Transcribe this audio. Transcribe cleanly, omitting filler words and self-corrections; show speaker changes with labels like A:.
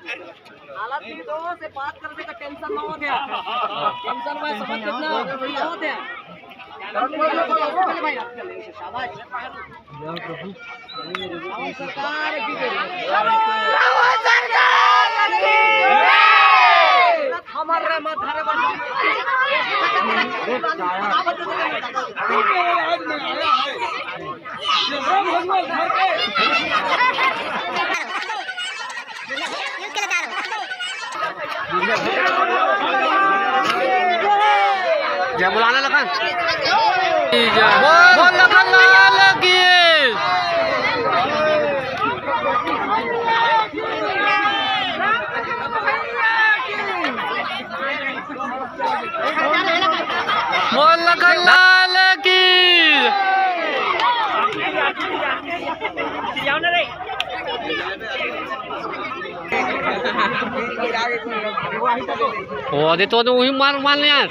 A: हालत नहीं तो से बात करने का टेंशन ना हो गया। टेंशन में समझ कितना हो गया। भाई शाबाश। सरकार की हमारे माथारे पर
B: क्या बुलाने लखन बोल लखन लाल की बोल लखन लाल की हो दे तो वही मार यार